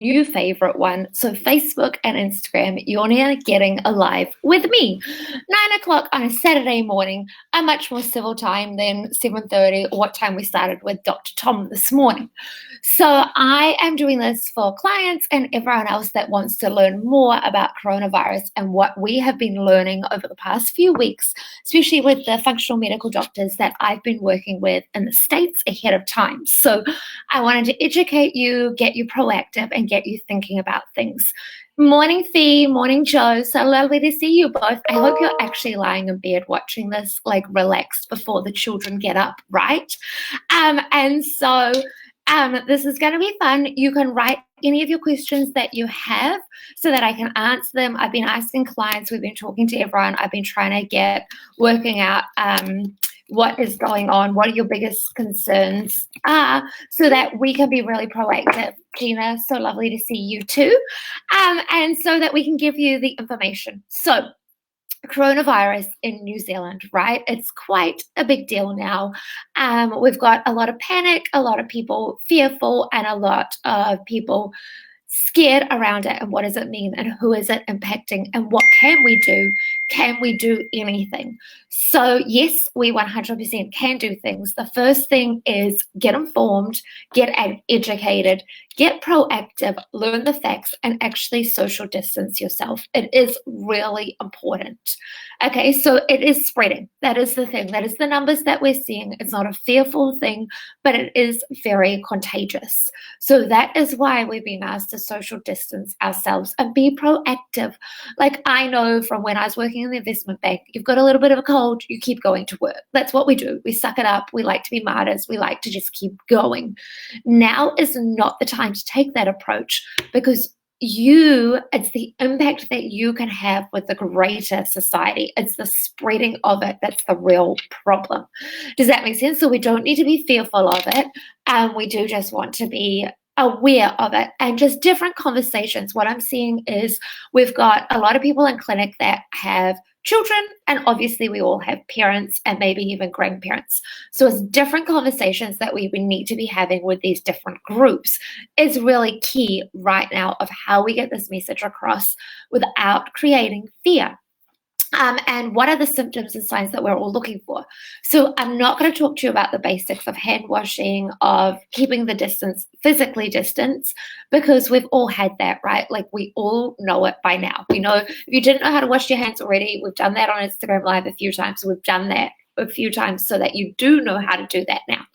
new favorite one. So Facebook and Instagram, you're now getting a live with me. 9 o'clock on a Saturday morning, a much more civil time than 7:30 or what time we started with Dr. Tom this morning. So I am doing this for clients and everyone else that wants to learn more about coronavirus and what we have been learning over the past few weeks, especially with the functional medical doctors that I've been working with in the States ahead of time. So I wanted to educate you, get you proactive, and get you thinking about things. Morning, Fee. Morning, Joe. So lovely to see you both. I hope you're actually lying in bed watching this, like relaxed before the children get up, right? This is going to be fun. You can write any of your questions that you have so that I can answer them. I've been asking clients, we've been talking to everyone. I've been trying to working out what is going on, what your biggest concerns are, so that we can be really proactive. Gina, so lovely to see you too. And so that we can give you the information. So coronavirus in New Zealand, right? It's quite a big deal now. We've got a lot of panic, a lot of people fearful, and a lot of people scared around it. And what does it mean? And who is it impacting? And what can we do? Can we do anything? So yes, we 100% can do things. The first thing is get informed, get educated, get proactive, learn the facts, and actually social distance yourself. It is really important. Okay, so it is spreading. That is the thing. That is the numbers that we're seeing. It's not a fearful thing, but it is very contagious. So that is why we've been asked to social distance ourselves and be proactive. Like I know from when I was working in the investment bank, you've got a little bit of a cold, you keep going to work. That's what we do. We suck it up. We like to be martyrs. We like to just keep going. Now is not the time to take that approach because it's the impact that you can have with the greater society. It's the spreading of it that's the real problem. Does that make sense? So we don't need to be fearful of it. We do just want to be aware of it and just different conversations. What I'm seeing is we've got a lot of people in clinic that have children, and obviously we all have parents and maybe even grandparents. So it's different conversations that we would need to be having with these different groups is really key right now of how we get this message across without creating fear. And what are the symptoms and signs that we're all looking for? So I'm not going to talk to you about the basics of hand washing, of keeping the distance, physically distance, because we've all had that, right? Like we all know it by now. We know if you didn't know how to wash your hands already, we've done that on Instagram Live a few times. We've done that a few times so that you do know how to do that now.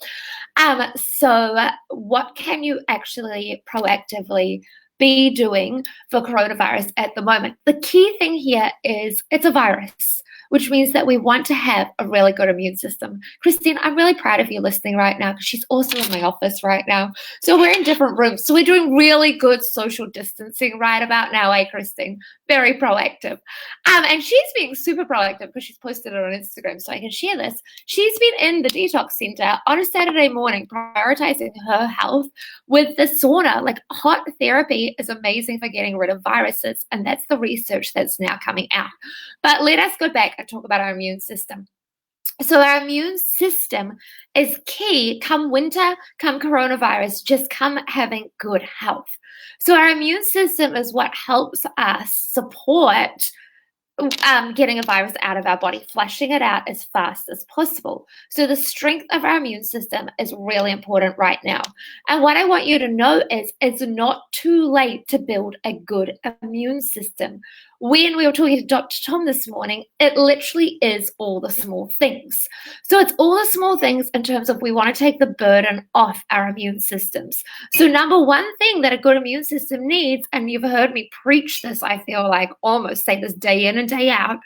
What can you actually proactively be doing for coronavirus at the moment? The key thing here is it's a virus, which means that we want to have a really good immune system. Christine, I'm really proud of you listening right now because she's also in my office right now. So we're in different rooms. So we're doing really good social distancing right about now, Christine? Very proactive. And she's being super proactive because she's posted it on Instagram so I can share this. She's been in the detox center on a Saturday morning prioritizing her health with the sauna. Like hot therapy is amazing for getting rid of viruses, and that's the research that's now coming out. But let us go back and talk about our immune system. So our immune system is key come winter, come coronavirus, just come having good health. So our immune system is what helps us support getting a virus out of our body, flushing it out as fast as possible. So the strength of our immune system is really important right now. And what I want you to know is it's not too late to build a good immune system. When we were talking to Dr. Tom this morning, it literally is all the small things. So it's all the small things in terms of we want to take the burden off our immune systems. So number one thing that a good immune system needs, and you've heard me preach this, I feel like almost say this day in and day out,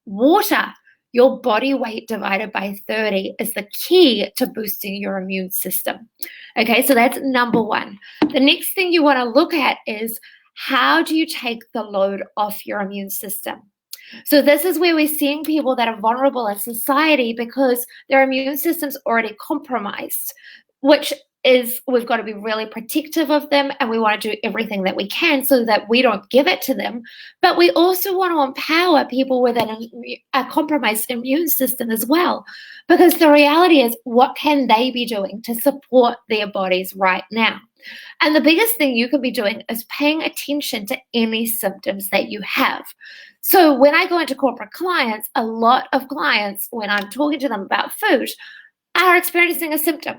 water. Your body weight divided by 30 is the key to boosting your immune system. Okay, so that's number one. The next thing you want to look at is how do you take the load off your immune system? So this is where we're seeing people that are vulnerable in society because their immune system's already compromised, which is we've got to be really protective of them, and we want to do everything that we can so that we don't give it to them. But we also want to empower people with a compromised immune system as well. Because the reality is, what can they be doing to support their bodies right now? And the biggest thing you can be doing is paying attention to any symptoms that you have. So when I go into corporate clients, a lot of clients, when I'm talking to them about food, are experiencing a symptom.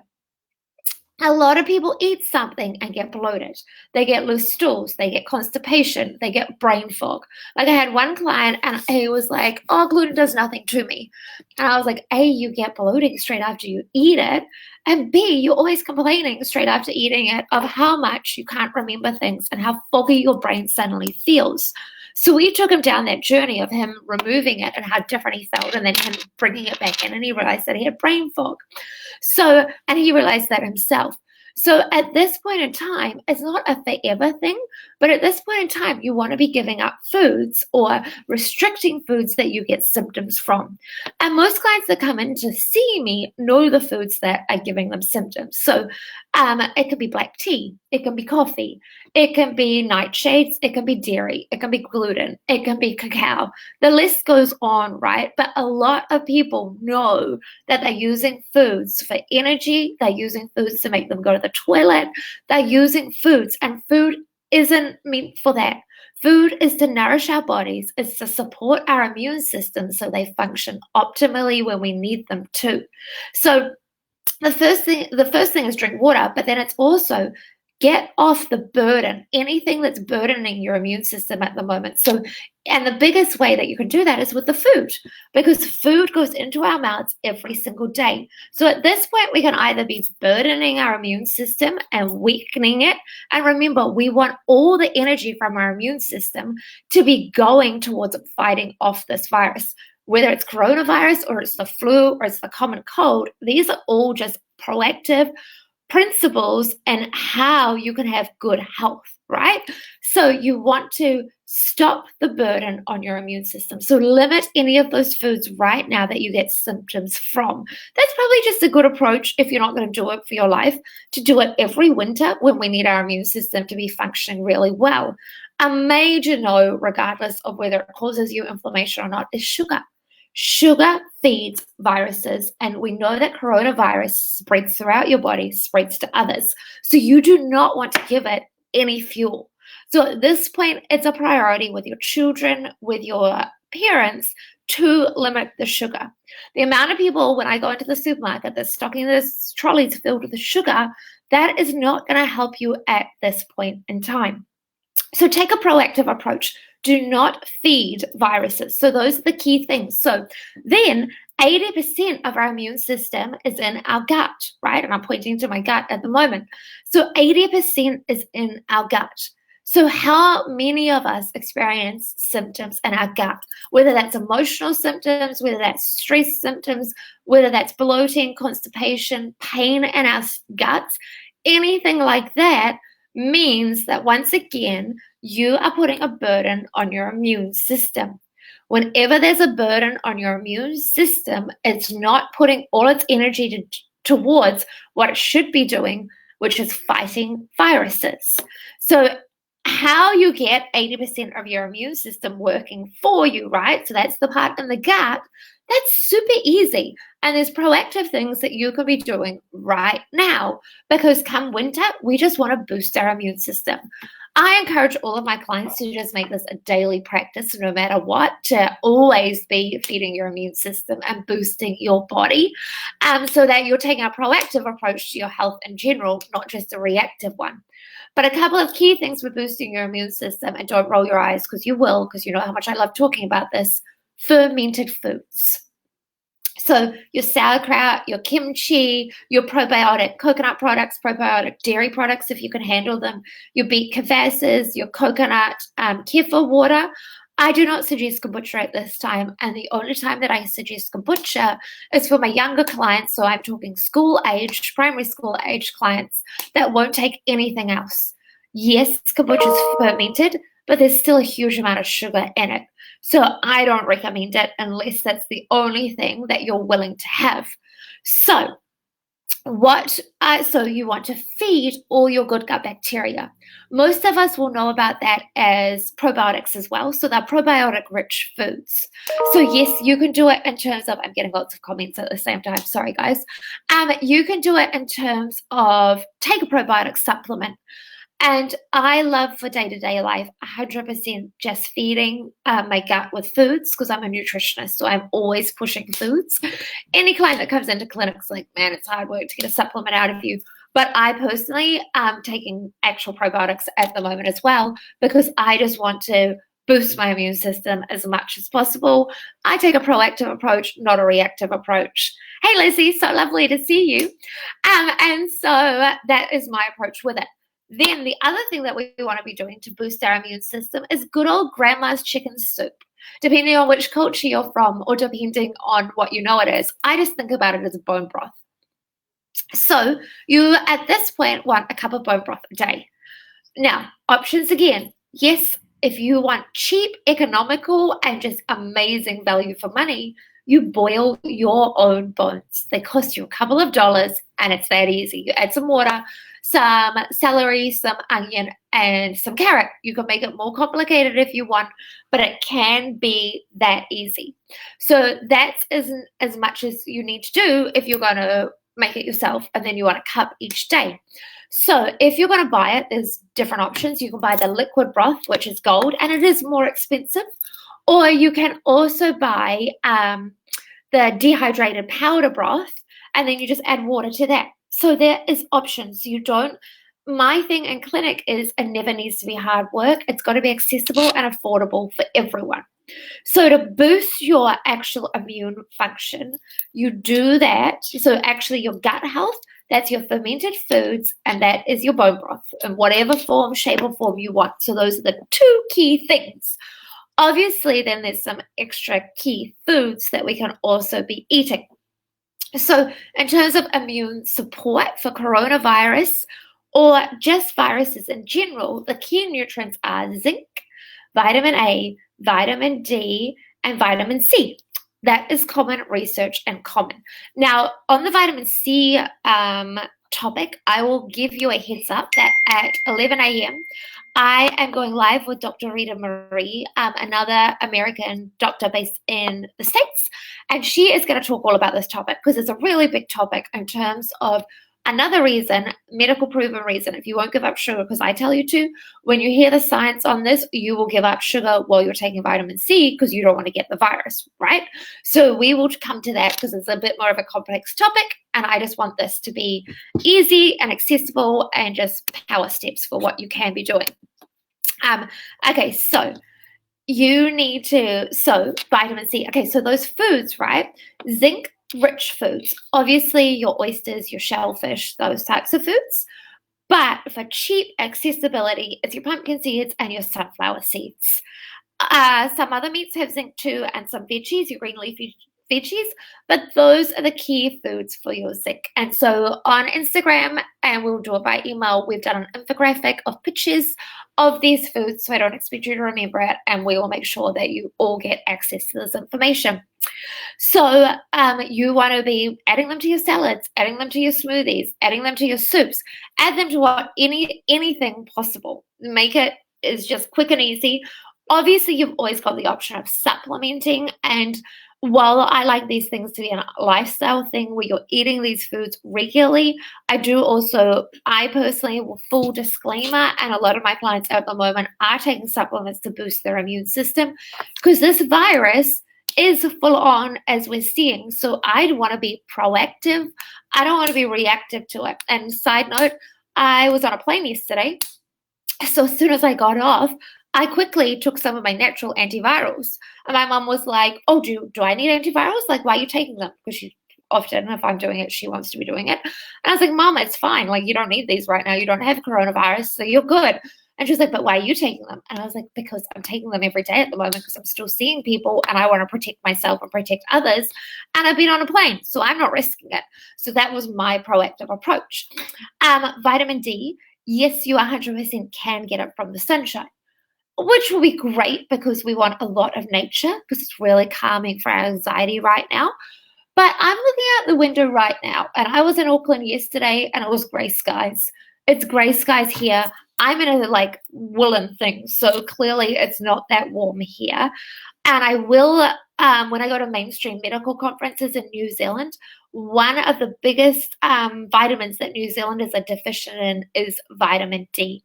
A lot of people eat something and get bloated. They get loose stools. They get constipation. They get brain fog. Like I had one client and he was like, oh, gluten does nothing to me. And I was like, A, you get bloating straight after you eat it. And B, you're always complaining straight after eating it of how much you can't remember things and how foggy your brain suddenly feels. So we took him down that journey of him removing it and how different he felt, and then him bringing it back in, and he realized that he had brain fog. So, and he realized that himself. So at this point in time, it's not a forever thing, but at this point in time, you want to be giving up foods or restricting foods that you get symptoms from. And most clients that come in to see me know the foods that are giving them symptoms. So it could be black tea, it can be coffee, it can be nightshades, it can be dairy, it can be gluten, it can be cacao. The list goes on, right? But a lot of people know that they're using foods for energy, they're using foods to make them go to the toilet, they're using foods, and food isn't meant for that. Food is to nourish our bodies, it's to support our immune system so they function optimally when we need them to. So the first thing is drink water, but then it's also get off the burden, anything that's burdening your immune system at the moment. So, and the biggest way that you can do that is with the food, because food goes into our mouths every single day. So at this point, we can either be burdening our immune system and weakening it. And remember, we want all the energy from our immune system to be going towards fighting off this virus. Whether it's coronavirus or it's the flu or it's the common cold, these are all just proactive principles and how you can have good health, right? So you want to stop the burden on your immune system. So limit any of those foods right now that you get symptoms from. That's probably just a good approach if you're not going to do it for your life, to do it every winter when we need our immune system to be functioning really well. A major no, regardless of whether it causes you inflammation or not, is sugar. Sugar feeds viruses, and we know that coronavirus spreads throughout your body, spreads to others. So you do not want to give it any fuel. So at this point, it's a priority with your children, with your parents, to limit the sugar. The amount of people, when I go into the supermarket, that's stocking those trolleys filled with the sugar, that is not going to help you at this point in time. So take a proactive approach. Do not feed viruses. So those are the key things. So then 80% of our immune system is in our gut, right? And I'm pointing to my gut at the moment. So 80% is in our gut. So how many of us experience symptoms in our gut, whether that's emotional symptoms, whether that's stress symptoms, whether that's bloating, constipation, pain in our guts, anything like that means that once again, you are putting a burden on your immune system. Whenever there's a burden on your immune system, it's not putting all its energy towards what it should be doing, which is fighting viruses. So how you get 80% of your immune system working for you, right? So that's the part in the gut. That's super easy. And there's proactive things that you could be doing right now, because come winter, we just want to boost our immune system. I encourage all of my clients to just make this a daily practice, no matter what, to always be feeding your immune system and boosting your body, so that you're taking a proactive approach to your health in general, not just a reactive one. But a couple of key things for boosting your immune system, and don't roll your eyes because you will, because you know how much I love talking about this: fermented foods. So your sauerkraut, your kimchi, your probiotic coconut products, probiotic dairy products, if you can handle them, your beet kvases, your coconut kefir water. I do not suggest kombucha at this time, and the only time that I suggest kombucha is for my younger clients, so I'm talking school age, primary school age clients that won't take anything else. Yes, kombucha is fermented, but there's still a huge amount of sugar in it. So I don't recommend it unless that's the only thing that you're willing to have. So So you want to feed all your good gut bacteria. Most of us will know about that as probiotics as well. So they're probiotic rich foods. So yes, you can do it in terms of, I'm getting lots of comments at the same time. Sorry, guys. You can do it in terms of take a probiotic supplement. And I love for day-to-day life 100% just feeding my gut with foods because I'm a nutritionist, so I'm always pushing foods. Any client that comes into clinics like, man, it's hard work to get a supplement out of you. But I personally am taking actual probiotics at the moment as well because I just want to boost my immune system as much as possible. I take a proactive approach, not a reactive approach. Hey, Lizzie, so lovely to see you. And so that is my approach with it. Then the other thing that we want to be doing to boost our immune system is good old grandma's chicken soup. Depending on which culture you're from or depending on what you know it is, I just think about it as a bone broth. So you, at this point, want a cup of bone broth a day. Now, options again. Yes, if you want cheap, economical, and just amazing value for money, you boil your own bones. They cost you a couple of dollars, and it's that easy. You add some water, some celery, some onion, and some carrot. You can make it more complicated if you want, but it can be that easy. So that's as much as you need to do if you're going to make it yourself, and then you want a cup each day. So if you're going to buy it, there's different options. You can buy the liquid broth, which is gold, and it is more expensive. Or you can also buy the dehydrated powder broth, and then you just add water to that. So there is options. My thing in clinic is it never needs to be hard work. It's got to be accessible and affordable for everyone. So to boost your actual immune function, you do that. So actually your gut health, that's your fermented foods, and that is your bone broth in whatever form, shape, or form you want. So those are the two key things. Obviously, then there's some extra key foods that we can also be eating. So in terms of immune support for coronavirus or just viruses in general, the key nutrients are zinc, vitamin A, vitamin D, and vitamin C. That is common research and common. Now, on the vitamin C topic, I will give you a heads up that at 11 a.m., I am going live with Dr. Rita Marie, another American doctor based in the States, and she is going to talk all about this topic because it's a really big topic in terms of another reason, medical proven reason, if you won't give up sugar because I tell you to, when you hear the science on this, you will give up sugar while you're taking vitamin C because you don't want to get the virus, right? So we will come to that because it's a bit more of a complex topic, and I just want this to be easy and accessible and just power steps for what you can be doing. Okay, so you need to, vitamin C. Okay, so those foods, right? Zinc rich foods, obviously your oysters, your shellfish, those types of foods. But for cheap accessibility, it's your pumpkin seeds and your sunflower seeds. Some other meats have zinc too, and some veggies, your green leafy veggies, but those are the key foods for your zinc. And so on Instagram, and we'll do it by email, we've done an infographic of pictures of these foods, so I don't expect you to remember it, and we will make sure that you all get access to this information. So you want to be adding them to your salads, adding them to your smoothies, adding them to your soups, add them to anything possible. Make it is just quick and easy. Obviously, you've always got the option of supplementing, and while I like these things to be a lifestyle thing where you're eating these foods regularly, I personally, full disclaimer, and a lot of my clients at the moment are taking supplements to boost their immune system because this virus is full on as we're seeing. So I'd want to be proactive. I don't want to be reactive to it. And side note, I was on a plane yesterday. So as soon as I got off, I quickly took some of my natural antivirals. And my mom was like, oh, do I need antivirals? Like, why are you taking them? Because she often, if I'm doing it, she wants to be doing it. And I was like, Mom, it's fine. Like, you don't need these right now. You don't have coronavirus, so you're good. And she was like, but why are you taking them? And I was like, because I'm taking them every day at the moment because I'm still seeing people and I want to protect myself and protect others. And I've been on a plane, so I'm not risking it. So that was my proactive approach. Vitamin D, yes, you 100% can get it from the sunshine, which will be great because we want a lot of nature because it's really calming for our anxiety right now. But I'm looking out the window right now, and I was in Auckland yesterday, and it was grey skies. It's grey skies here. I'm in a like woolen thing, so clearly it's not that warm here. And I will, when I go to mainstream medical conferences in New Zealand, one of the biggest vitamins that New Zealanders are deficient in is vitamin D.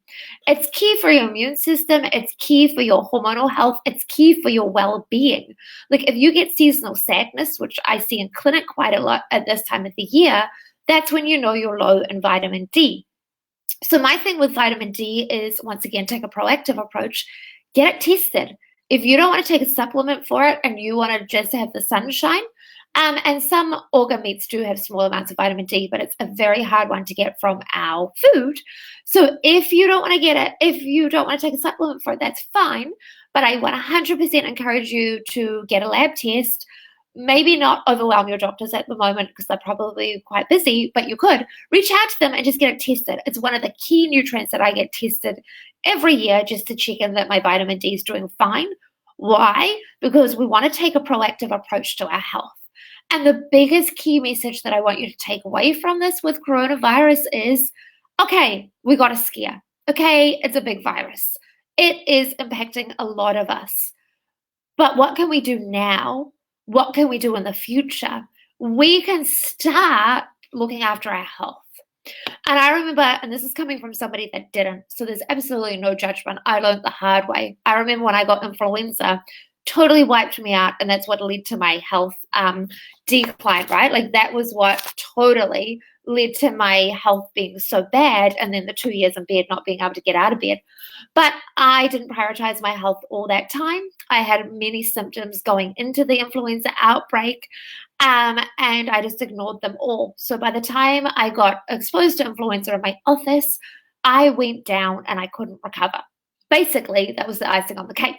It's key for your immune system. It's key for your hormonal health. It's key for your well-being. Like if you get seasonal sadness, which I see in clinic quite a lot at this time of the year, that's when you know you're low in vitamin D. So my thing with vitamin D is, once again, take a proactive approach, get it tested. If you don't want to take a supplement for it and you want to just have the sunshine, and some organ meats do have small amounts of vitamin D, but it's a very hard one to get from our food. So if you don't want to get it, if you don't want to take a supplement for it, that's fine. But I 100% encourage you to get a lab test. Maybe not overwhelm your doctors at the moment because they're probably quite busy, but you could reach out to them and just get it tested. It's one of the key nutrients that I get tested every year just to check in that my vitamin D is doing fine. Why? Because we want to take a proactive approach to our health. And the biggest key message that I want you to take away from this with coronavirus is, okay, we got a scare. Okay, it's a big virus. It is impacting a lot of us. But what can we do now? What can we do in the future? We can start looking after our health. And I remember, and this is coming from somebody that didn't, so there's absolutely no judgment. I learned the hard way. I remember when I got influenza, totally wiped me out, and that's what led to my health decline, right? Like that was what totally led to my health being so bad, and then the 2 years in bed, not being able to get out of bed. But I didn't prioritize my health all that time. I had many symptoms going into the influenza outbreak, and I just ignored them all. So by the time I got exposed to influenza in my office, I went down and I couldn't recover. Basically, that was the icing on the cake.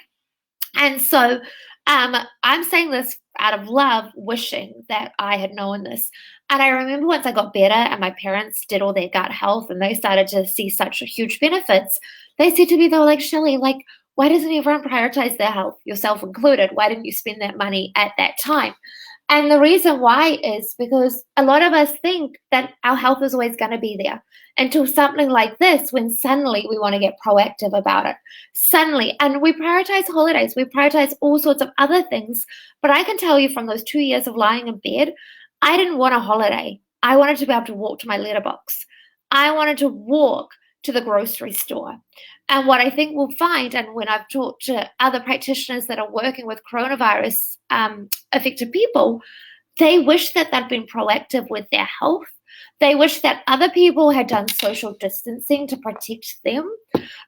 And so I'm saying this out of love, wishing that I had known this. And I remember once I got better and my parents did all their gut health and they started to see such huge benefits, they said to me, they were like, Shelley, like, why doesn't everyone prioritize their health, yourself included? Why didn't you spend that money at that time? And the reason why is because a lot of us think that our health is always going to be there until something like this, when suddenly we want to get proactive about it. Suddenly, and we prioritize holidays, we prioritize all sorts of other things. But I can tell you from those 2 years of lying in bed, I didn't want a holiday. I wanted to be able to walk to my letterbox. I wanted to walk to the grocery store. And what I think we'll find, and when I've talked to other practitioners that are working with coronavirus affected people, they wish that they'd been proactive with their health. They wish that other people had done social distancing to protect them.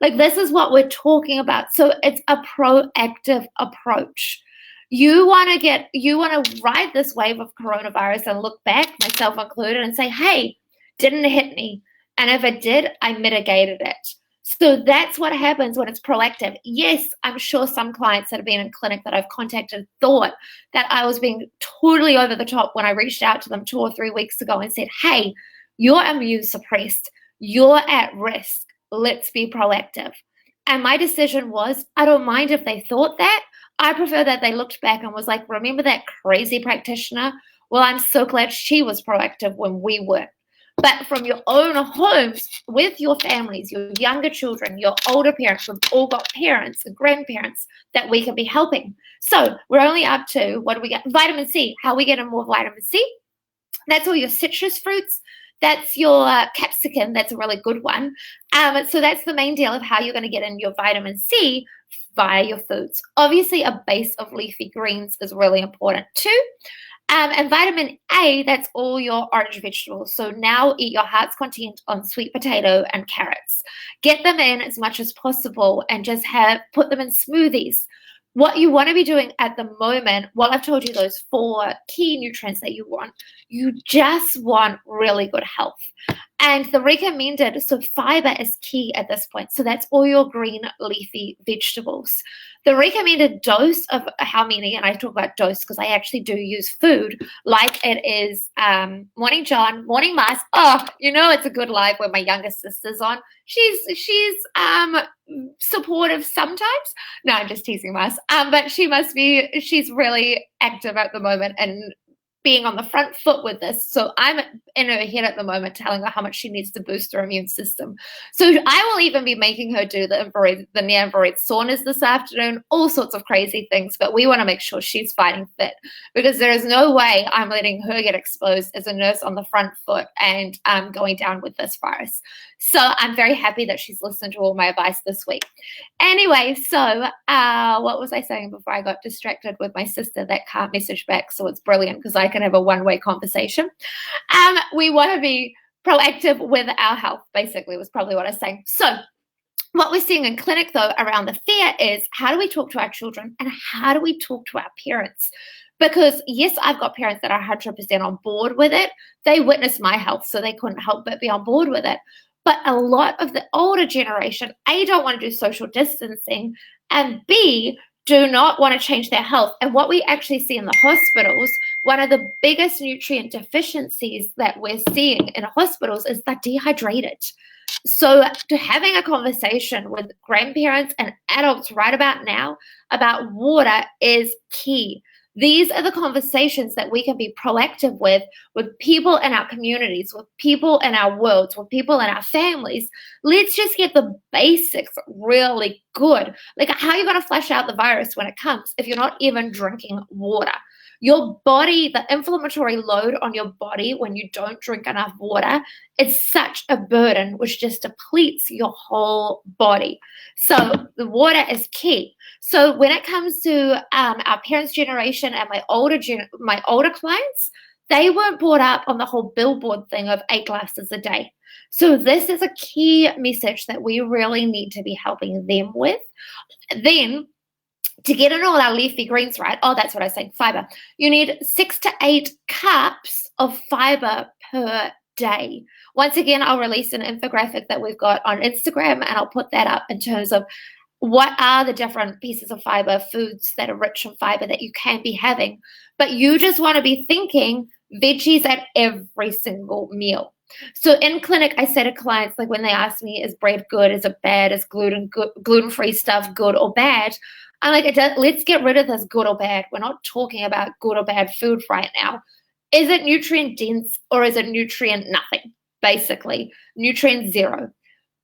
Like, this is what we're talking about. So it's a proactive approach. You want to ride this wave of coronavirus and look back, myself included, and say, hey, didn't hit me. And if it did, I mitigated it. So that's what happens when it's proactive. Yes, I'm sure some clients that have been in clinic that I've contacted thought that I was being totally over the top when I reached out to them 2 or 3 weeks ago and said, hey, you're immune suppressed. You're at risk. Let's be proactive. And my decision was, I don't mind if they thought that. I prefer that they looked back and was like, remember that crazy practitioner? Well, I'm so glad she was proactive when we weren't. But from your own homes, with your families, your younger children, your older parents, we've all got parents and grandparents that we can be helping. So we're only up to, what do we get? Vitamin C. How are we getting more vitamin C? That's all your citrus fruits. That's your capsicum. That's a really good one. So that's the main deal of how you're going to get in your vitamin C via your foods. Obviously, a base of leafy greens is really important too. And vitamin A, that's all your orange vegetables. So now eat your heart's content on sweet potato and carrots. Get them in as much as possible and just put them in smoothies. What you want to be doing at the moment, well, I've told you those 4 key nutrients that you want. You just want really good health. And the recommended, so fiber is key at this point. So that's all your green leafy vegetables. The recommended dose of how many, and I talk about dose because I actually do use food, like it is Morning John, Morning Mass. Oh, it's a good live when my younger sister's on. She's supportive sometimes. No, I'm just teasing Mass. But she's really active at the moment and being on the front foot with this. So I'm in her head at the moment telling her how much she needs to boost her immune system. So I will even be making her do the near-infrared saunas this afternoon, all sorts of crazy things. But we want to make sure she's fighting fit, because there is no way I'm letting her get exposed as a nurse on the front foot and going down with this virus. So I'm very happy that she's listened to all my advice this week. Anyway, so what was I saying before I got distracted with my sister that can't message back? So it's brilliant because I can have a one-way conversation. We want to be proactive with our health, basically, was probably what I was saying. So what we're seeing in clinic, though, around the fear is, how do we talk to our children and how do we talk to our parents? Because, yes, I've got parents that are 100% on board with it. They witnessed my health, so they couldn't help but be on board with it. But a lot of the older generation, A, don't want to do social distancing, and B, do not want to change their health. And what we actually see in the hospitals, one of the biggest nutrient deficiencies that we're seeing in hospitals is they're dehydrated. So to having a conversation with grandparents and adults right about now about water is key. These are the conversations that we can be proactive with people in our communities, with people in our worlds, with people in our families. Let's just get the basics really good. Like, how are you going to flush out the virus when it comes if you're not even drinking water? Your body, the inflammatory load on your body when you don't drink enough water is such a burden, which just depletes your whole body. So the water is key. So when it comes to our parents' generation and my older clients, they weren't brought up on the whole billboard thing of 8 glasses a day. So this is a key message that we really need to be helping them with. Then, to get in all our leafy greens right, that's what I was saying, fiber. You need 6 to 8 cups of fiber per day. Once again, I'll release an infographic that we've got on Instagram, and I'll put that up in terms of what are the different pieces of fiber, foods that are rich in fiber that you can be having. But you just want to be thinking veggies at every single meal. So in clinic, I say to clients, like when they ask me, is bread good, is it bad, is gluten-free stuff good or bad? I'm like, let's get rid of this good or bad. We're not talking about good or bad food right now. Is it nutrient dense or is it nutrient nothing? Basically, nutrient zero.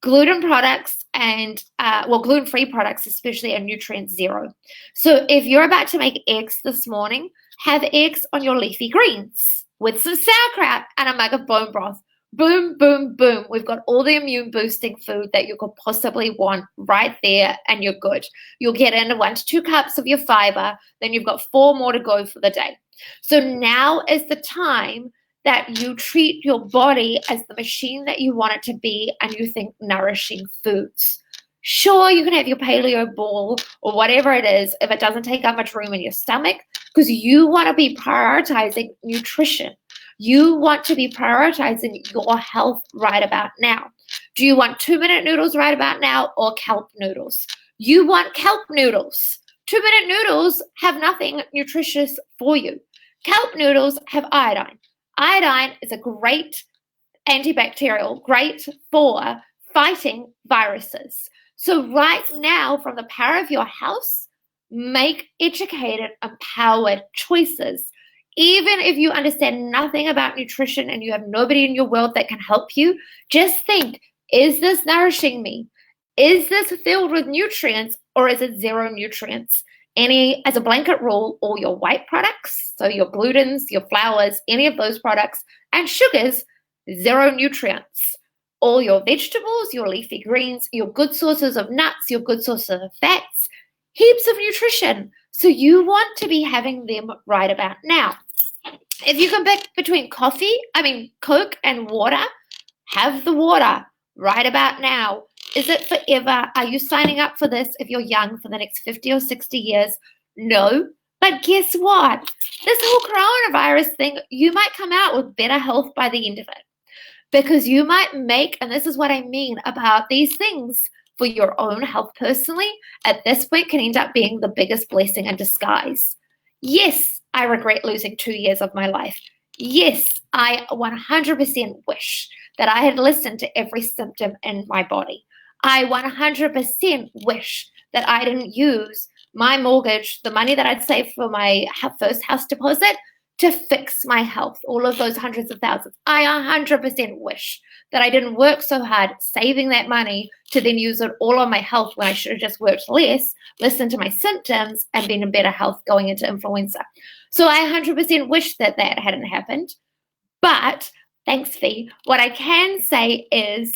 Gluten products and, gluten-free products especially are nutrient zero. So if you're about to make eggs this morning, have eggs on your leafy greens with some sauerkraut and a mug of bone broth. Boom, boom, boom. We've got all the immune boosting food that you could possibly want right there, and you're good. You'll get in 1 to 2 cups of your fiber, then you've got 4 more to go for the day. So now is the time that you treat your body as the machine that you want it to be, and you think nourishing foods. Sure, you can have your paleo ball or whatever it is if it doesn't take up much room in your stomach, because you want to be prioritizing nutrition. You want to be prioritizing your health right about now. Do you want 2-minute noodles right about now or kelp noodles? You want kelp noodles. 2-minute noodles have nothing nutritious for you. Kelp noodles have iodine. Iodine is a great antibacterial, great for fighting viruses. So right now, from the power of your house, make educated, empowered choices. Even if you understand nothing about nutrition and you have nobody in your world that can help you, just think, is this nourishing me? Is this filled with nutrients or is it zero nutrients? As a blanket rule, all your white products, so your glutens, your flours, any of those products, and sugars, zero nutrients. All your vegetables, your leafy greens, your good sources of nuts, your good sources of fats, heaps of nutrition. So you want to be having them right about now. If you can pick between Coke and water, have the water right about now. Is it forever? Are you signing up for this if you're young for the next 50 or 60 years? No. But guess what? This whole coronavirus thing, you might come out with better health by the end of it. Because you might make, and this is what I mean about these things, for your own health personally, at this point can end up being the biggest blessing in disguise. Yes, I regret losing 2 years of my life. Yes, I 100% wish that I had listened to every symptom in my body. I 100% wish that I didn't use my mortgage, the money that I'd saved for my first house deposit, to fix my health, all of those hundreds of thousands. I 100% wish that I didn't work so hard saving that money to then use it all on my health when I should have just worked less, listened to my symptoms, and been in better health going into influenza. So I 100% wish that that hadn't happened. But thanks, Fee. What I can say is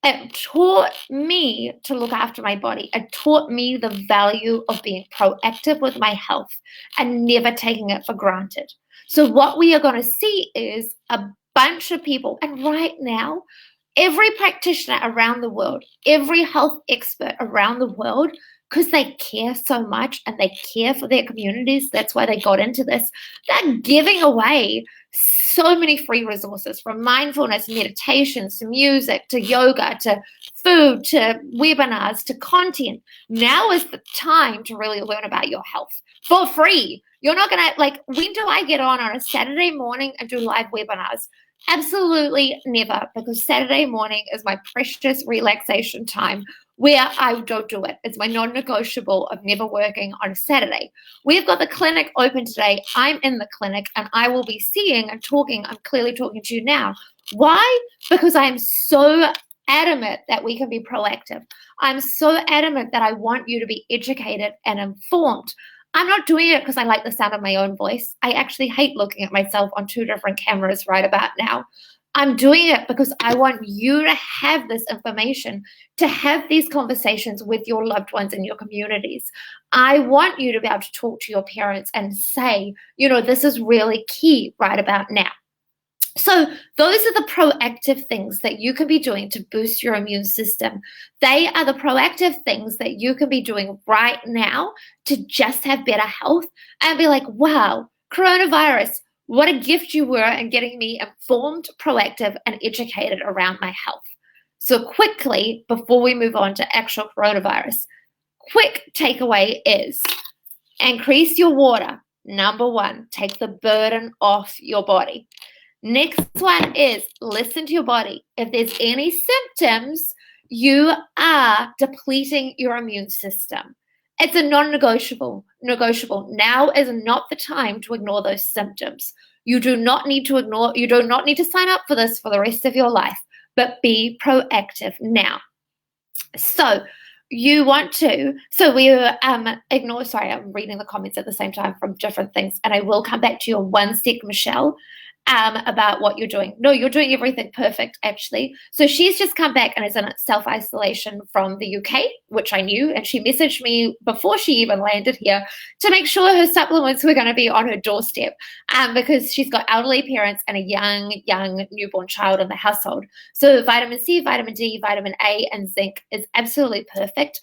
it taught me to look after my body. It taught me the value of being proactive with my health and never taking it for granted. So what we are going to see is a bunch of people, and right now, every practitioner around the world, every health expert around the world, because they care so much and they care for their communities, that's why they got into this, they're giving away so many free resources, from mindfulness, meditations, to music, to yoga, to food, to webinars, to content. Now is the time to really learn about your health for free. You're not going to, like, when do I get on a Saturday morning and do live webinars? Absolutely never, because Saturday morning is my precious relaxation time where I don't do it. It's my non-negotiable of never working on a Saturday. We've got the clinic open today. I'm in the clinic and I will be seeing and talking. I'm clearly talking to you now. Why? Because I'm so adamant that we can be proactive. I'm so adamant that I want you to be educated and informed. I'm not doing it because I like the sound of my own voice. I actually hate looking at myself on 2 different cameras right about now. I'm doing it because I want you to have this information, to have these conversations with your loved ones in your communities. I want you to be able to talk to your parents and say, this is really key right about now. So those are the proactive things that you can be doing to boost your immune system. They are the proactive things that you can be doing right now to just have better health and be like, wow, coronavirus, what a gift you were in getting me informed, proactive, and educated around my health. So quickly, before we move on to actual coronavirus, quick takeaway is increase your water. Number 1, take the burden off your body. Next one is listen to your body. If there's any symptoms, you are depleting your immune system. It's a non-negotiable. Now is not the time to ignore those symptoms. You do not need to sign up for this for the rest of your life, but be proactive now. So you want to, I'm reading the comments at the same time from different things, and I will come back to your 1 sec, Michelle, about what you're doing. No, you're doing everything perfect, actually. So she's just come back and is in self-isolation from the UK, which I knew, and she messaged me before she even landed here to make sure her supplements were going to be on her doorstep, because she's got elderly parents and a young newborn child in the household. So vitamin C, vitamin D, vitamin A, and zinc is absolutely perfect.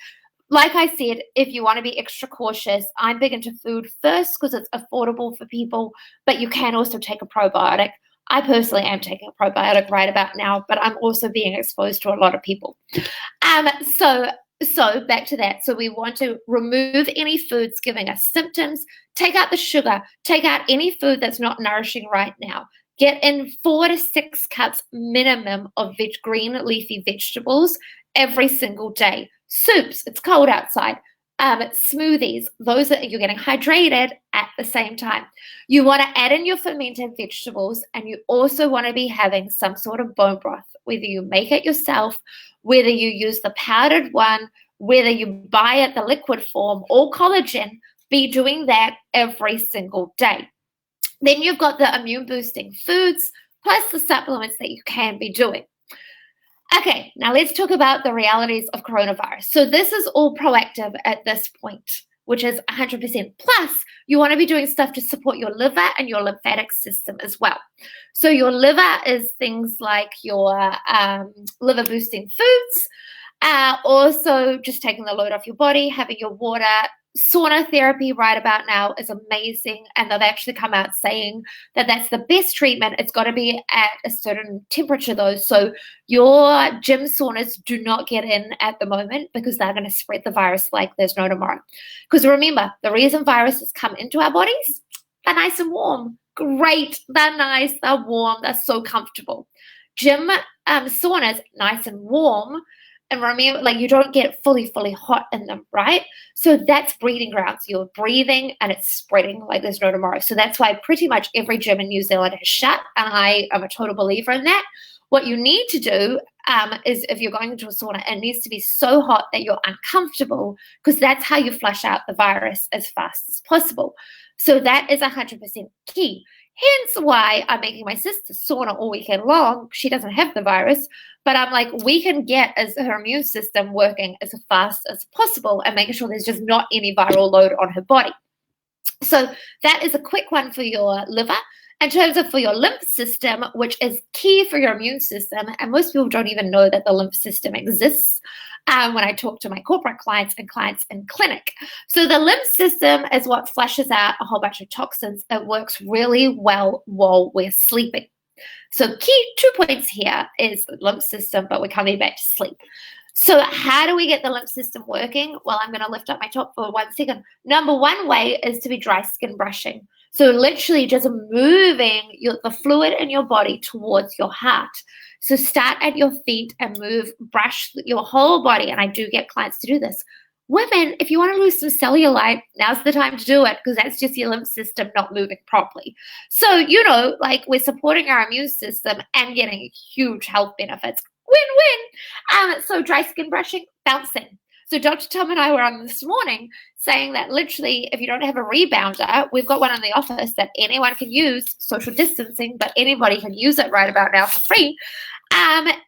Like I said, if you want to be extra cautious, I'm big into food first because it's affordable for people, but you can also take a probiotic. I personally am taking a probiotic right about now, but I'm also being exposed to a lot of people. So back to that. So we want to remove any foods giving us symptoms, take out the sugar, take out any food that's not nourishing right now. Get in 4 to 6 cups minimum of green leafy vegetables every single day. Soups, it's cold outside. Smoothies, you're getting hydrated at the same time. You want to add in your fermented vegetables, and you also want to be having some sort of bone broth, whether you make it yourself, whether you use the powdered one, whether you buy it the liquid form or collagen. Be doing that every single day. Then you've got the immune boosting foods plus the supplements that you can be doing. Okay, now let's talk about the realities of coronavirus. So this is all proactive at this point, which is 100%. Plus, you want to be doing stuff to support your liver and your lymphatic system as well. So your liver is things like your liver boosting foods, also just taking the load off your body, having your water. Sauna therapy right about now is amazing, and they've actually come out saying that that's the best treatment. It's got to be at a certain temperature though, so your gym saunas do not get in at the moment because they're going to spread the virus like there's no tomorrow. Because remember, the reason viruses come into our bodies, they're nice and warm. Great, they're nice, they're warm, they're so comfortable. Gym saunas, nice and warm, And remember, like, you don't get fully hot in them, right? So that's breeding grounds. You're breathing and it's spreading like there's no tomorrow. So that's why pretty much every gym in New Zealand is shut. And I am a total believer in that. What you need to do is, if you're going into a sauna, it needs to be so hot that you're uncomfortable, because that's how you flush out the virus as fast as possible. So that is 100% key. Hence why I'm making my sister sauna all weekend long. She doesn't have the virus, but I'm like, we can get her immune system working as fast as possible and making sure there's just not any viral load on her body. So that is a quick one for your liver. In terms of for your lymph system, which is key for your immune system, and most people don't even know that the lymph system exists when I talk to my corporate clients and clients in clinic. So the lymph system is what flushes out a whole bunch of toxins. It works really well while we're sleeping. So key 2 points here is the lymph system, but we're coming back to sleep. So how do we get the lymph system working? Well, I'm going to lift up my top for 1 second. Number one way is to be dry skin brushing. So literally just moving the fluid in your body towards your heart. So start at your feet and brush your whole body. And I do get clients to do this. Women, if you want to lose some cellulite, now's the time to do it, because that's just your lymph system not moving properly. So, like, we're supporting our immune system and getting huge health benefits. Win-win. So dry skin brushing, bouncing. So Dr. Tom and I were on this morning saying that literally, if you don't have a rebounder, we've got one in the office that anyone can use, social distancing, but anybody can use it right about now for free,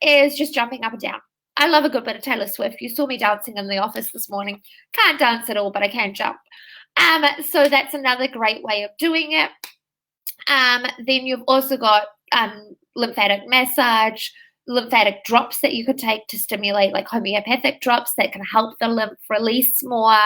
is just jumping up and down. I love a good bit of Taylor Swift. You saw me dancing in the office this morning. Can't dance at all, but I can jump. So that's another great way of doing it. Then you've also got lymphatic massage, lymphatic drops that you could take to stimulate, like homeopathic drops that can help the lymph release more.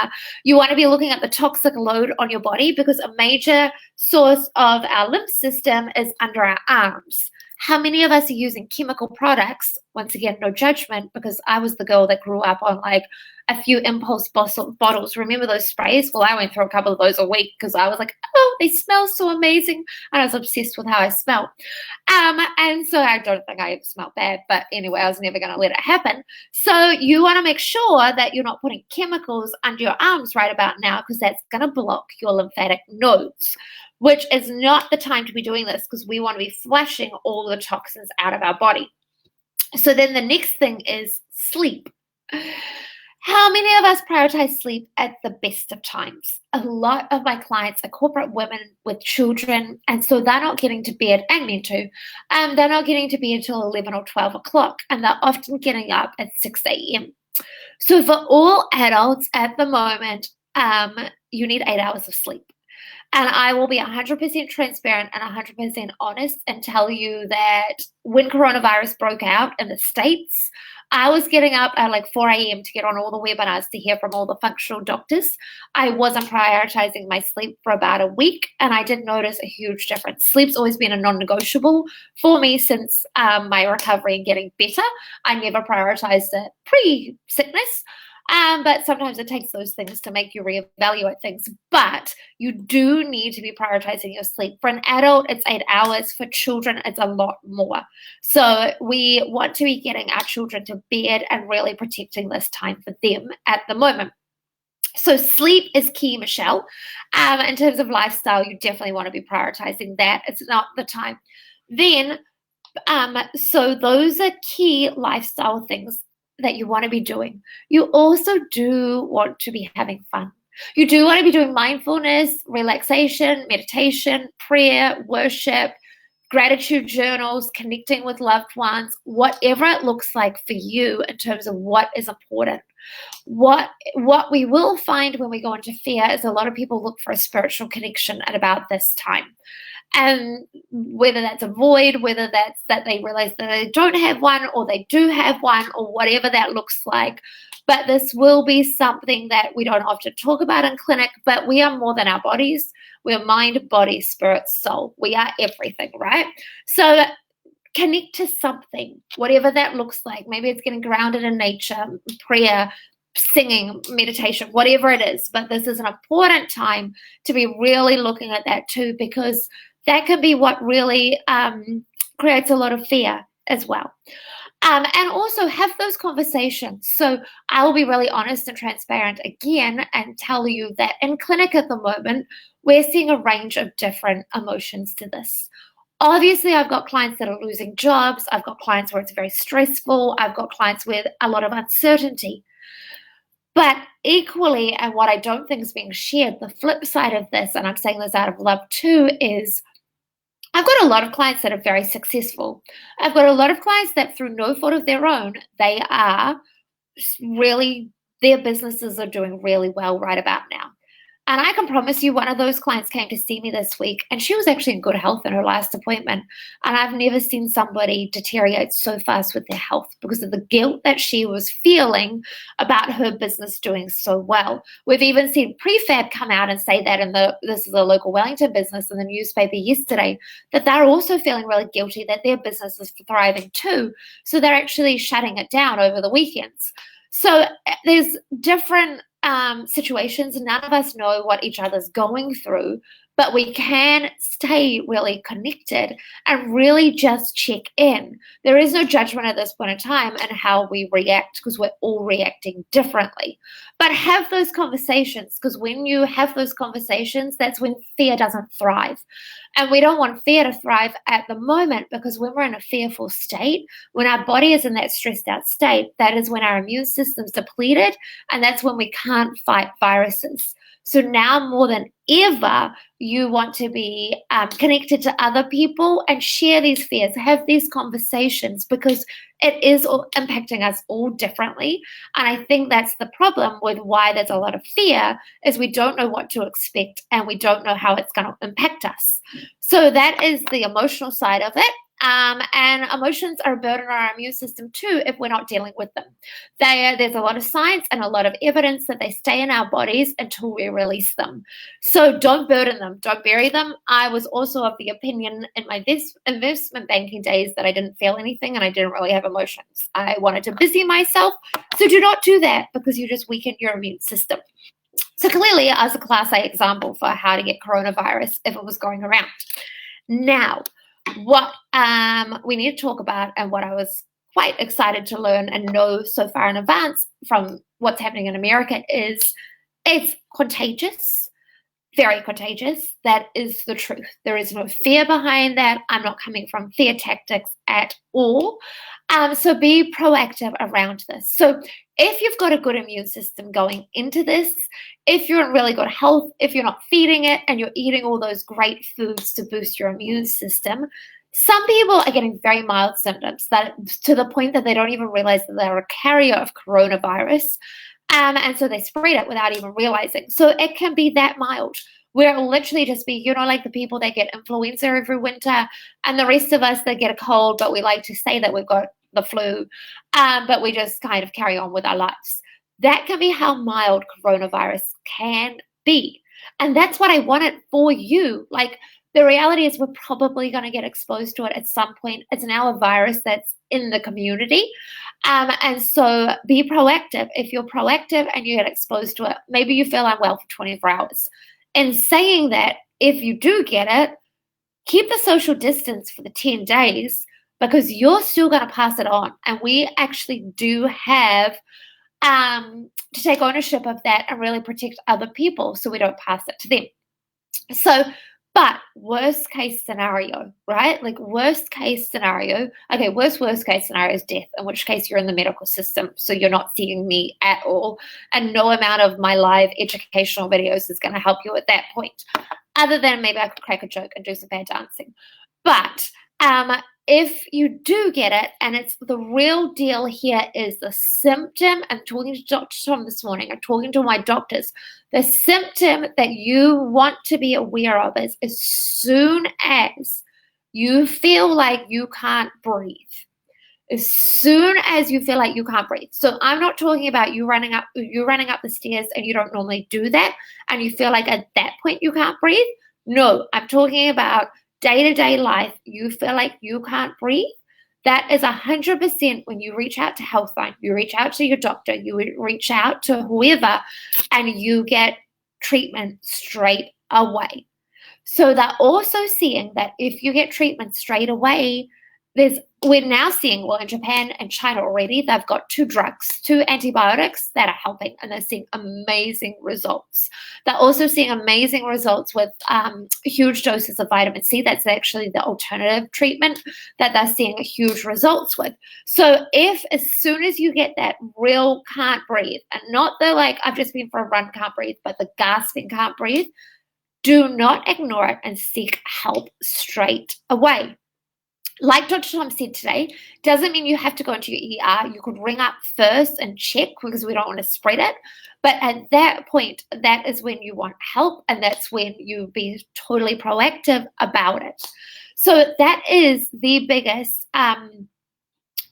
You want to be looking at the toxic load on your body, because a major source of our lymph system is under our arms. How many of us are using chemical products? Once again, no judgment, because I was the girl that grew up on like a few impulse bottles. Remember those sprays? Well, I went through a couple of those a week because I was like, oh, they smell so amazing. And I was obsessed with how I smelled. And so I don't think I ever smelled bad. But anyway, I was never going to let it happen. So you want to make sure that you're not putting chemicals under your arms right about now, because that's going to block your lymphatic nodes, which is not the time to be doing this, because we want to be flushing all the toxins out of our body. So then the next thing is sleep. How many of us prioritize sleep at the best of times? A lot of my clients are corporate women with children, and so they're not getting to bed, and men too. They're not getting to bed until 11 or 12 o'clock, and they're often getting up at 6 a.m. So for all adults at the moment, you need 8 hours of sleep. And I will be 100% transparent and 100% honest and tell you that when coronavirus broke out in the States, I was getting up at like 4 a.m. to get on all the webinars to hear from all the functional doctors. I wasn't prioritizing my sleep for about a week, and I did notice a huge difference. Sleep's always been a non-negotiable for me since my recovery and getting better. I never prioritized it pre-sickness. But sometimes it takes those things to make you reevaluate things. But you do need to be prioritizing your sleep. For an adult, it's 8 hours. For children, it's a lot more. So we want to be getting our children to bed and really protecting this time for them at the moment. So sleep is key, Michelle. In terms of lifestyle, you definitely want to be prioritizing that. It's not the time. Then, so those are key lifestyle things that you want to be doing. You also do want to be having fun. You do want to be doing mindfulness, relaxation, meditation, prayer, worship, gratitude journals, connecting with loved ones, whatever it looks like for you in terms of what is important. What we will find when we go into fear is a lot of people look for a spiritual connection at about this time. And whether that's a void, whether that's that they realize that they don't have one or they do have one, or whatever that looks like. But this will be something that we don't often talk about in clinic, but we are more than our bodies. We're mind, body, spirit, soul. We are everything, right? So connect to something, whatever that looks like. Maybe it's getting grounded in nature, prayer, singing, meditation, whatever it is. But this is an important time to be really looking at that too, because that can be what really creates a lot of fear as well. And also have those conversations. So I will be really honest and transparent again and tell you that in clinic at the moment, we're seeing a range of different emotions to this. Obviously, I've got clients that are losing jobs. I've got clients where it's very stressful. I've got clients with a lot of uncertainty. But equally, and what I don't think is being shared, the flip side of this, and I'm saying this out of love too, is I've got a lot of clients that are very successful. I've got a lot of clients that through no fault of their own, they are really, their businesses are doing really well right about now. And I can promise you, one of those clients came to see me this week, and she was actually in good health in her last appointment. And I've never seen somebody deteriorate so fast with their health because of the guilt that she was feeling about her business doing so well. We've even seen Prefab come out and say that this is a local Wellington business in the newspaper yesterday, that they're also feeling really guilty that their business is thriving too. So they're actually shutting it down over the weekends. So there's different situations, and none of us know what each other's going through, but we can stay really connected and really just check in. There is no judgment at this point in time and how we react because we're all reacting differently. But have those conversations, because when you have those conversations, that's when fear doesn't thrive. And we don't want fear to thrive at the moment, because when we're in a fearful state, when our body is in that stressed out state, that is when our immune system's depleted, and that's when we can't fight viruses. So now more than ever, you want to be connected to other people and share these fears, have these conversations, because it is all impacting us all differently. And I think that's the problem with why there's a lot of fear, is we don't know what to expect and we don't know how it's going to impact us. So that is the emotional side of it. And emotions are a burden on our immune system too if we're not dealing with them. There's a lot of science and a lot of evidence that they stay in our bodies until we release them. So don't burden them, don't bury them. I was also of the opinion in my investment banking days that I didn't feel anything and I didn't really have emotions. I wanted to busy myself. So do not do that, because you just weaken your immune system. So clearly, as a class A example for how to get coronavirus if it was going around. Now, what we need to talk about, and what I was quite excited to learn and know so far in advance from what's happening in America, is it's contagious, very contagious. That is the truth. There is no fear behind that. I'm not coming from fear tactics at all. So be proactive around this. So if you've got a good immune system going into this, if you're in really good health, if you're not feeding it and you're eating all those great foods to boost your immune system, some people are getting very mild symptoms, that to the point that they don't even realize that they're a carrier of coronavirus. And so they spread it without even realizing. So it can be that mild, where it'll literally just be, like the people that get influenza every winter, and the rest of us that get a cold, but we like to say that we've got the flu, but we just kind of carry on with our lives. That can be how mild coronavirus can be. And that's what I wanted for you. Like, the reality is we're probably going to get exposed to it at some point. It's now a virus that's in the community. And so be proactive. If you're proactive and you get exposed to it, maybe you feel unwell for 24 hours. In saying that, if you do get it, keep the social distance for the 10 days, because you're still going to pass it on. And we actually do have to take ownership of that and really protect other people so we don't pass it to them. So, but worst case scenario, right? Like worst case scenario, okay, worst case scenario is death, in which case you're in the medical system, so you're not seeing me at all. And no amount of my live educational videos is going to help you at that point, other than maybe I could crack a joke and do some bad dancing. But if you do get it, and it's the real deal here is the symptom. I'm talking to Dr. Tom this morning. I'm talking to my doctors. The symptom that you want to be aware of is as soon as you feel like you can't breathe. As soon as you feel like you can't breathe. So I'm not talking about you running up the stairs and you don't normally do that, and you feel like at that point you can't breathe. No, I'm talking about day-to-day life, you feel like you can't breathe. That is 100% when you reach out to Healthline, you reach out to your doctor, you reach out to whoever, and you get treatment straight away. So they're also seeing that if you get treatment straight away, we're now seeing, well, in Japan and China already, they've got 2 drugs, 2 antibiotics that are helping, and they're seeing amazing results. They're also seeing amazing results with huge doses of vitamin C. That's actually the alternative treatment that they're seeing huge results with. So if as soon as you get that real can't breathe, and not the like, I've just been for a run, can't breathe, but the gasping can't breathe, do not ignore it and seek help straight away. Like Dr. Tom said today, doesn't mean you have to go into your ER. You could ring up first and check because we don't want to spread it. But at that point, that is when you want help, and that's when you be totally proactive about it. So that is the biggest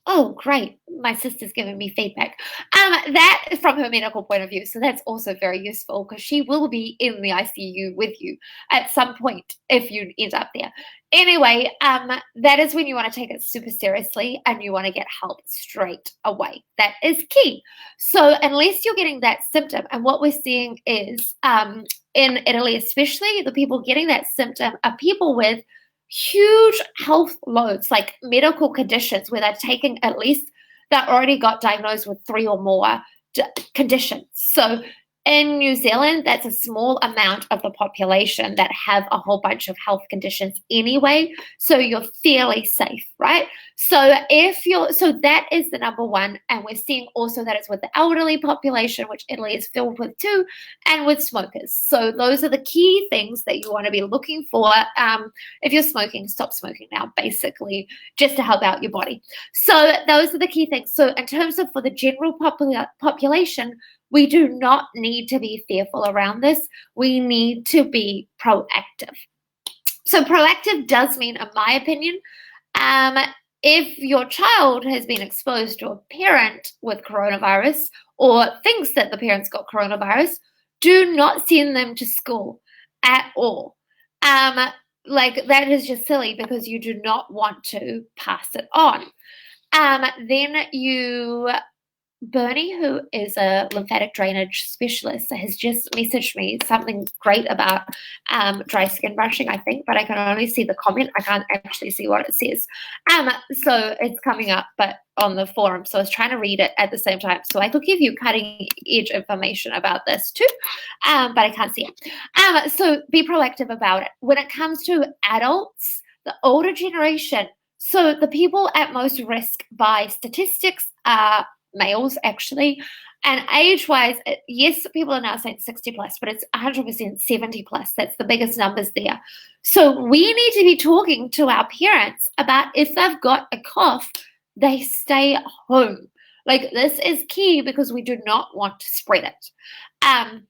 oh, great. My sister's giving me feedback. That is from her medical point of view. So that's also very useful because she will be in the ICU with you at some point if you end up there. Anyway, that is when you want to take it super seriously and you want to get help straight away. That is key. So unless you're getting that symptom, and what we're seeing is in Italy, especially, the people getting that symptom are people with huge health loads, like medical conditions where they're taking at least, they've already got diagnosed with 3 or more conditions. So in New Zealand, that's a small amount of the population that have a whole bunch of health conditions anyway. So you're fairly safe, right? So that is the number one. And we're seeing also that it's with the elderly population, which Italy is filled with too, and with smokers. So those are the key things that you want to be looking for. If you're smoking, stop smoking now, basically, just to help out your body. So those are the key things. So in terms of for the general population, we do not need to be fearful around this. We need to be proactive. So proactive does mean, in my opinion, if your child has been exposed to a parent with coronavirus or thinks that the parent's got coronavirus, do not send them to school at all. Like, that is just silly because you do not want to pass it on. Then Bernie, who is a lymphatic drainage specialist, has just messaged me something great about dry skin brushing, I think, but I can only see the comment. I can't actually see what it says. So it's coming up, but on the forum. So I was trying to read it at the same time. So I could give you cutting edge information about this too, but I can't see it. So be proactive about it. When it comes to adults, the older generation, so the people at most risk by statistics are males, actually, and age-wise, yes, people are now saying 60 plus, but it's 100% 70 plus. That's the biggest numbers there. So we need to be talking to our parents about if they've got a cough, they stay home. Like, this is key because we do not want to spread it.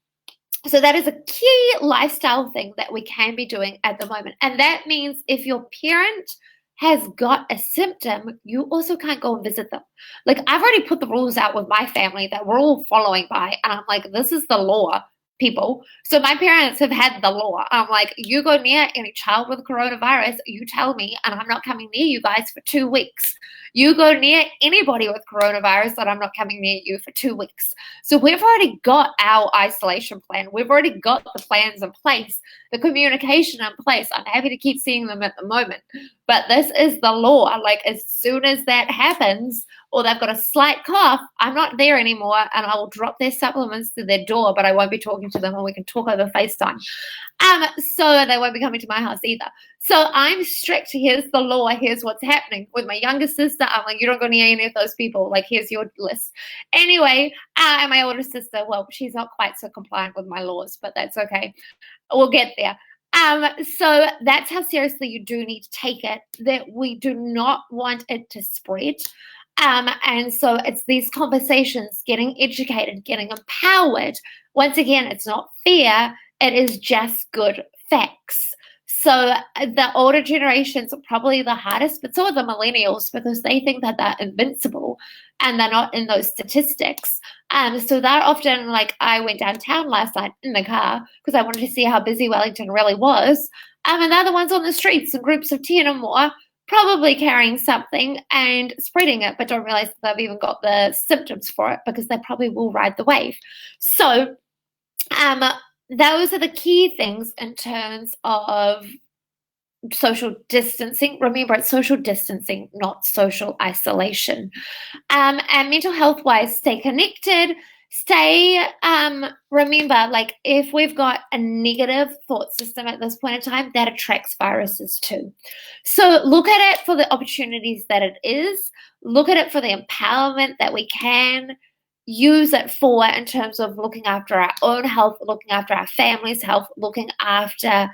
So that is a key lifestyle thing that we can be doing at the moment. And that means if your parent has got a symptom, you also can't go and visit them. Like, I've already put the rules out with my family that we're all following by, and I'm like, this is the law, people. So my parents have had the law. I'm like, you go near any child with coronavirus, you tell me, and I'm not coming near you guys for 2 weeks. You go near anybody with coronavirus, and I'm not coming near you for 2 weeks. So we've already got our isolation plan. We've already got the plans in place, the communication in place. I'm happy to keep seeing them at the moment. But this is the law. Like, as soon as that happens, or they've got a slight cough, I'm not there anymore, and I will drop their supplements to their door, but I won't be talking to them, and we can talk over FaceTime. So they won't be coming to my house either. So I'm strict. Here's the law. Here's what's happening. With my younger sister, I'm like, you don't go near any of those people. Like, here's your list. Anyway, and my older sister, well, she's not quite so compliant with my laws, but that's okay. We'll get there. So that's how seriously you do need to take it, that we do not want it to spread. And so it's these conversations, getting educated, getting empowered. Once again, it's not fear, it is just good facts. So the older generations are probably the hardest, but so are the millennials because they think that they're invincible and they're not in those statistics. So they're often like, I went downtown last night in the car because I wanted to see how busy Wellington really was. And they're the ones on the streets in groups of 10 or more, probably carrying something and spreading it, but don't realize that they've even got the symptoms for it because they probably will ride the wave. So those are the key things in terms of social distancing. Remember, it's social distancing, not social isolation. And mental health wise, stay connected. Remember, like if we've got a negative thought system at this point in time, that attracts viruses too. So look at it for the opportunities that it is. Look at it for the empowerment that we can use it for in terms of looking after our own health, looking after our family's health, looking after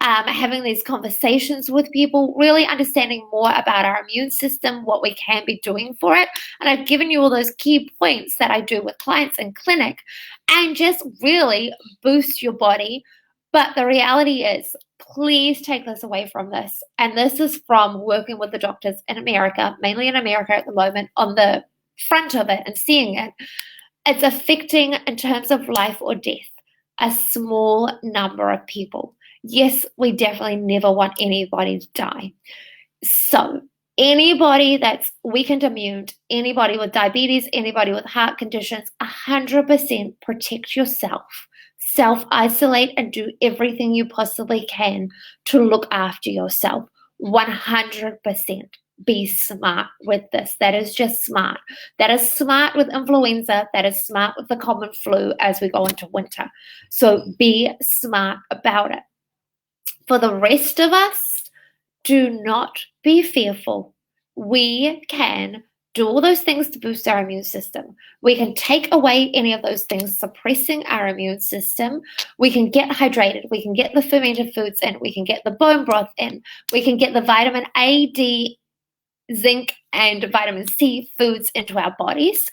having these conversations with people, really understanding more about our immune system, what we can be doing for it. And I've given you all those key points that I do with clients in clinic, and just really boost your body. But the reality is, please take this away from this. And this is from working with the doctors in America, mainly in America at the moment, on the front of it and seeing it. It's affecting, in terms of life or death, a small number of people. Yes, we definitely never want anybody to die. So anybody that's weakened immune, anybody with diabetes, anybody with heart conditions, 100% protect yourself. Self-isolate and do everything you possibly can to look after yourself. 100%. Be smart with this. That is just smart. That is smart with influenza. That is smart with the common flu as we go into winter. So be smart about it. For the rest of us, do not be fearful. We can do all those things to boost our immune system. We can take away any of those things suppressing our immune system. We can get hydrated. We can get the fermented foods in. We can get the bone broth in. We can get the vitamin A, D, zinc, and vitamin C foods into our bodies.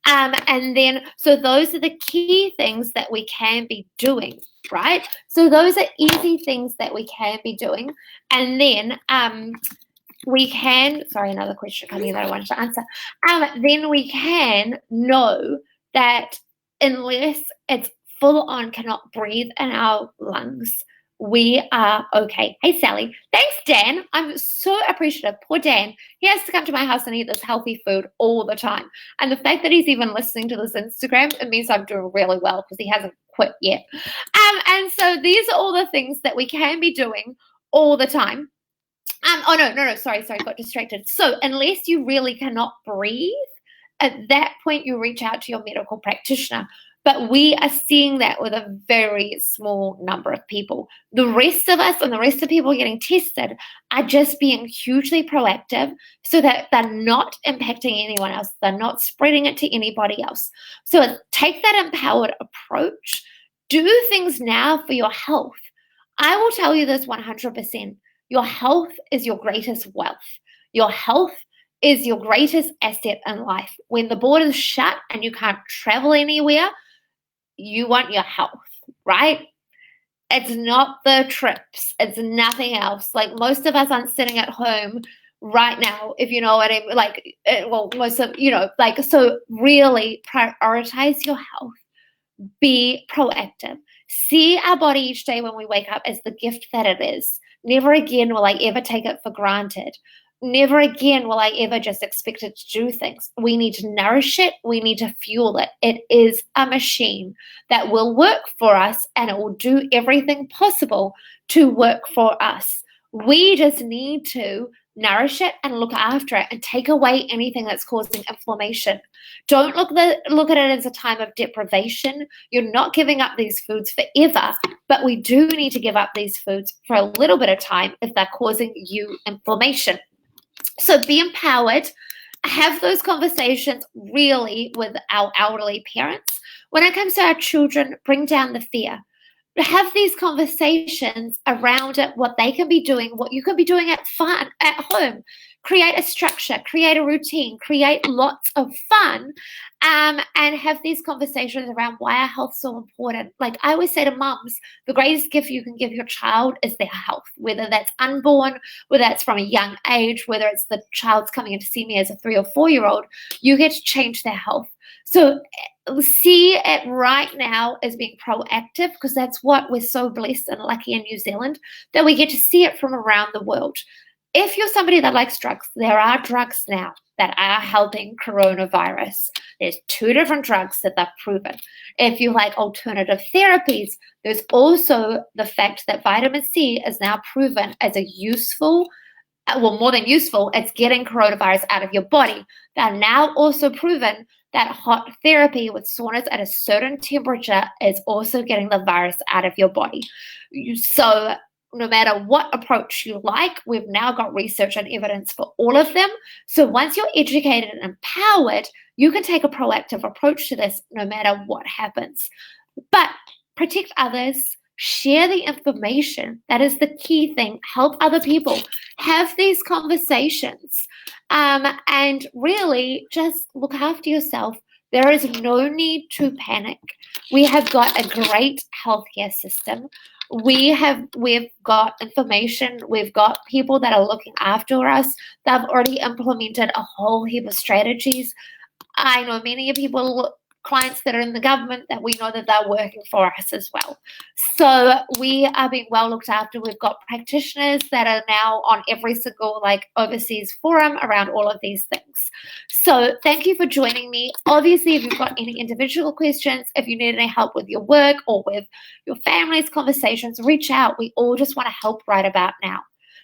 And then, so those are the key things that we can be doing, right? So those are easy things that we can be doing. And then we can, sorry, another question coming in that I wanted to answer. Then we can know that unless it's full on cannot breathe in our lungs, we are okay. Hey, Sally. Thanks, Dan. I'm so appreciative. Poor Dan. He has to come to my house and eat this healthy food all the time. And the fact that he's even listening to this Instagram, it means I'm doing really well because he hasn't quit yet. And so these are all the things that we can be doing all the time. Sorry, got distracted. So unless you really cannot breathe, at that point you reach out to your medical practitioner. But we are seeing that with a very small number of people. The rest of us and the rest of people getting tested are just being hugely proactive so that they're not impacting anyone else. They're not spreading it to anybody else. So take that empowered approach. Do things now for your health. I will tell you this 100%. Your health is your greatest wealth. Your health is your greatest asset in life. When the borders shut and you can't travel anywhere, you want your health, right? It's not the trips. It's nothing else. Like most of us aren't sitting at home right now, if you know what I mean. Like, well, most of, so really prioritize your health. Be proactive. See our body each day when we wake up as the gift that it is. Never again will I ever take it for granted. Never again will I ever just expect it to do things. We need to nourish it. We need to fuel it. It is a machine that will work for us, and it will do everything possible to work for us. We just need to nourish it and look after it and take away anything that's causing inflammation. Don't look at it as a time of deprivation. You're not giving up these foods forever, but we do need to give up these foods for a little bit of time if they're causing you inflammation. So be empowered. Have those conversations really with our elderly parents. When it comes to our children, bring down the fear. Have these conversations around it, what they can be doing, what you can be doing at home. Create a structure, create a routine, create lots of fun, and have these conversations around why our health's so important. Like I always say to mums, the greatest gift you can give your child is their health, whether that's unborn, whether that's from a young age, whether it's the child's coming in to see me as a 3 or 4 year old, you get to change their health. So see it right now as being proactive, because that's what we're so blessed and lucky in New Zealand, that we get to see it from around the world. if you're somebody that likes drugs, there are drugs now that are helping coronavirus. There's 2 different drugs that are proven. If you like alternative therapies, there's also the fact that vitamin C is now proven as a useful, well, more than useful, it's getting coronavirus out of your body. They're now also proven that hot therapy with saunas at a certain temperature is also getting the virus out of your body. So no matter what approach you like, we've now got research and evidence for all of them. So once you're educated and empowered, you can take a proactive approach to this no matter what happens. But protect others, share the information. That is the key thing. Help other people. Have these conversations. And really just look after yourself. There is no need to panic. We have got a great healthcare system. We've got information. We've got people that are looking after us. They've already implemented a whole heap of strategies. I know many people, clients that are in the government, that we know that they're working for us as well. So we are being well looked after. We've got practitioners that are now on every single overseas forum around all of these things. So thank you for joining me. Obviously, if you've got any individual questions, if you need any help with your work or with your family's conversations, reach out. We all just want to help right about now.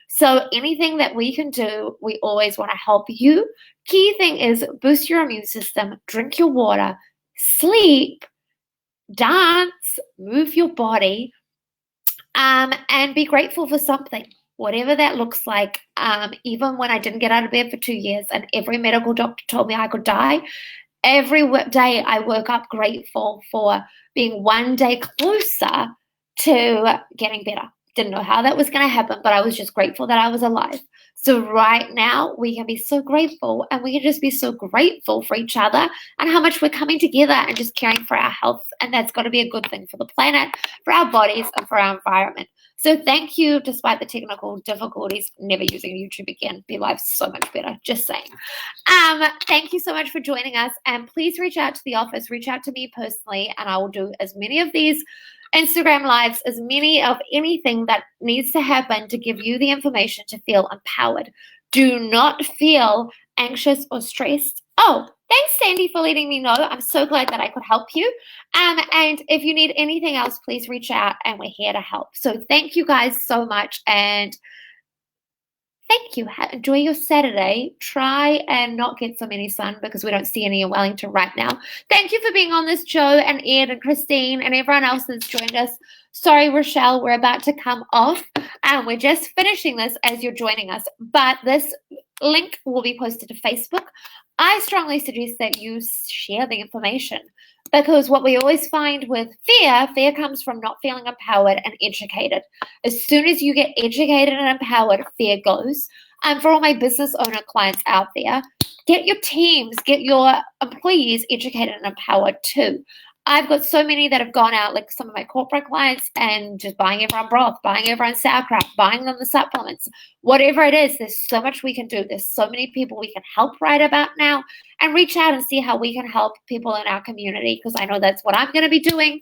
So anything that we can do, we always want to help you. Key thing is boost your immune system, drink your water, sleep, dance, move your body, and be grateful for something, whatever that looks like. Even when I didn't get out of bed for 2 years and every medical doctor told me I could die, every day I woke up grateful for being one day closer to getting better. Didn't know how that was going to happen, but I was just grateful that I was alive. So right now we can be so grateful, and we can just be so grateful for each other and how much we're coming together and just caring for our health. And that's got to be a good thing for the planet, for our bodies, and for our environment. So thank you, despite the technical difficulties. Never using YouTube again. Be life's so much better. Just saying. Thank you so much for joining us. And please reach out to the office. Reach out to me personally, and I will do as many of these Instagram lives, as many of anything that needs to happen to give you the information to feel empowered. Do not feel anxious or stressed. Oh, thanks, Sandy, for letting me know. I'm so glad that I could help you. And if you need anything else, please reach out, and we're here to help. So thank you guys so much, and thank you. Enjoy your Saturday. Try and not get so many sun, because we don't see any in Wellington right now. Thank you for being on this, Joe and Ed and Christine and everyone else that's joined us. Sorry, Rochelle, we're about to come off, and we're just finishing this as you're joining us. But this link will be posted to Facebook. I strongly suggest that you share the information, because what we always find with fear comes from not feeling empowered and educated. As soon as you get educated and empowered, fear goes. And for all my business owner clients out there, get your teams, get your employees educated and empowered too. I've got so many that have gone out, like some of my corporate clients, and just buying everyone broth, buying everyone sauerkraut, buying them the supplements, whatever it is. There's so much we can do. There's so many people we can help right about now, and reach out and see how we can help people in our community, because I know that's what I'm going to be doing.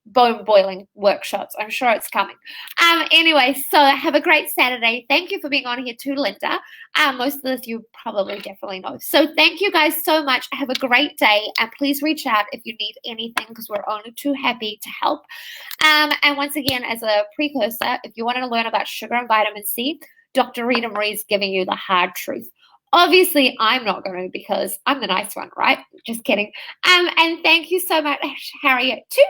Bone boiling workshops. I'm sure it's coming. Anyway, so have a great Saturday. Thank you for being on here too, Linda. Most of this you probably definitely know. So thank you guys so much. Have a great day, and please reach out if you need anything, because we're only too happy to help. And once again, as a precursor, if you want to learn about sugar and vitamin C, Dr. Rita Marie is giving you the hard truth. Obviously, I'm not going to, because I'm the nice one, right? Just kidding. And thank you so much, Harriet, too.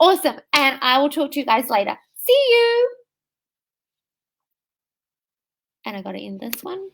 Awesome. And I will talk to you guys later. See you. And I got to end this one.